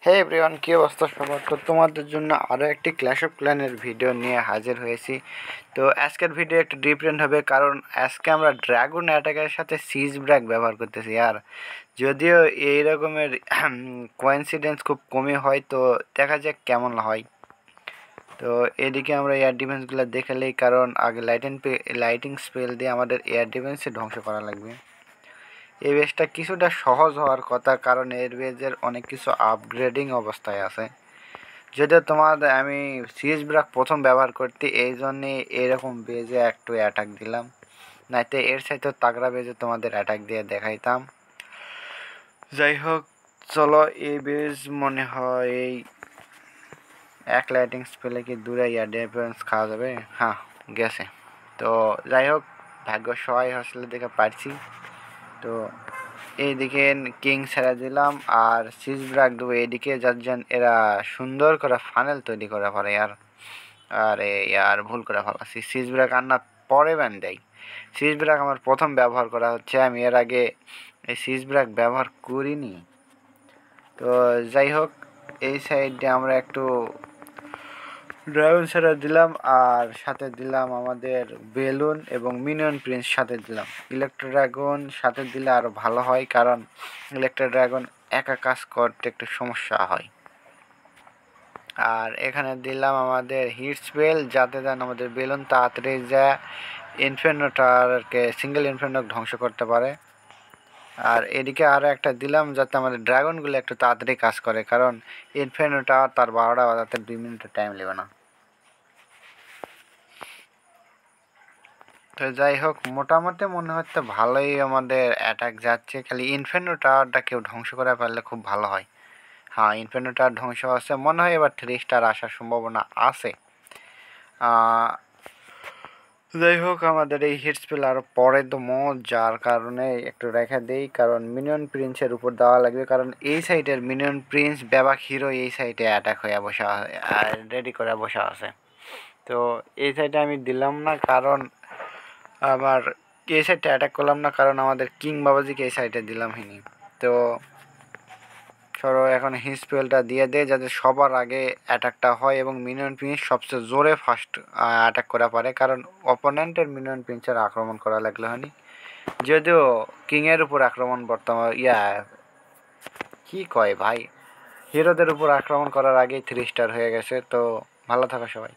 হে everyone, কী অবস্থা সবার? তো তোমাদের জন্য আরও একটি ক্ল্যাশ অফ ক্ল্যানের ভিডিও নিয়ে হাজির হয়েছি। তো আজকের ভিডিও একটু ডিফারেন্ট হবে, কারণ আজকে আমরা ড্রাগন অ্যাটাকের সাথে সিজ ব্রেক ব্যবহার করতেছি। আর যদিও এই রকমের কোইন্সিডেন্স খুব কমই হয়, তো দেখা যাক কেমন হয়। তো এদিকে আমরা এয়ার ডিফেন্সগুলো দেখালেই, কারণ আগে লাইটিং স্পেল দিয়ে আমাদের এয়ার ডিফেন্সে ধ্বংস করা লাগবে। এই বেসটা কিছুটা সহজ হওয়ার কথা, কারণ এর বেজের অনেক কিছু আপগ্রেডিং অবস্থায় আছে। যদিও তোমাদের আমি সিরিজ ব্রেক প্রথম ব্যবহার করতে, এই জন্যে এরকম বেজে একটু অ্যাটাক দিলাম, নাইতে এর সাথে তাগড়া বেজে তোমাদের অ্যাটাক দিয়ে দেখাইতাম। যাই হোক, চলো এই বেজ মনে হয় এই এক লাইটিং স্পেলে কি দূরে এয়ার ডিফেন্স খাওয়া যাবে? হ্যাঁ, গেছে। তো যাই হোক, ভাগ্য সহায় আসলে দেখে পারছি। তো এইদিকে কিং ছেড়ে দিলাম আর সিজ ব্রেক দেবো এইদিকে, যার জন্য এরা সুন্দর করে ফানেল তৈরি করে পারে। আরে ইয়ার ভুল করে ফেলাছি, সিজ ব্রেক আন্না পরে ব্যান দেয়। সিজ ব্রেক আমার প্রথম ব্যবহার করা হচ্ছে, আমি এর আগে এই সিজ ব্রেক ব্যবহার করিনি। তো যাই হোক, এই সাইডে আমরা একটু ড্রাগন ছেড়ে দিলাম আর সাথে দিলাম আমাদের বেলুন এবং মিনিয়ন প্রিন্স সাথে দিলাম। ইলেকট্রো ড্রাগন সাথে দিলে আরও ভালো হয়, কারণ ইলেকট্রো ড্রাগন একা কাজ করতে একটু সমস্যা হয়। আর এখানে দিলাম আমাদের হিট স্পেল, যাতে দেন আমাদের বেলুন তাড়াতাড়ি যা ইনফের্নোটারকে সিঙ্গেল ইনফের্নো ধ্বংস করতে পারে। আর এদিকে আরও একটা দিলাম যাতে আমাদের ড্রাগনগুলো একটু তাড়াতাড়ি কাজ করে, কারণ ইনফের্নোটা তার 12টা বাজাতে 2 মিনিটের টাইম নেবে না। তো যাই হোক, মোটামুটি মনে হচ্ছে ভালোই আমাদের অ্যাটাক যাচ্ছে, খালি ইনফের্নো টাওয়ারটা কেউ ধ্বংস করে পারলে খুব ভালো হয়। হ্যাঁ, ইনফের্নো টাওয়ার ধ্বংস হচ্ছে, মনে হয় এবার 3 স্টার আসার সম্ভাবনা আছে। যাই হোক, আমাদের এই হিট স্পেল আরও পরে দেবো, যার কারণে একটু রেখে দেই, কারণ মিনিয়ন প্রিন্সের উপর দেওয়া লাগবে, কারণ এই সাইডের মিনিয়ন প্রিন্স ব্যাবাক হিরো এই সাইডে অ্যাটাক হয়ে বসা রেডি করে বসা আছে। তো এই সাইডে আমি দিলাম না, কারণ আবার এই সাইডটা অ্যাটাক করলাম না, কারণ আমাদের কিং বাবাজিকে এই সাইডে দিলাম হিনি। তো সরো এখন হিট স্পেলটা দিয়ে দে, যাতে সবার আগে অ্যাটাকটা হয় এবং মিনিয়ন প্রিন্স সবচেয়ে জোরে ফার্স্ট অ্যাটাক করা পারে, কারণ অপোনেন্টের মিনিয়ন প্রিন্সের আক্রমণ করা লাগলে হয়নি। যদিও কিংয়ের উপর আক্রমণ বর্তমান কি কয় ভাই, হিরোদের উপর আক্রমণ করার আগেই 3 স্টার হয়ে গেছে। তো ভালো থাকো সবাই।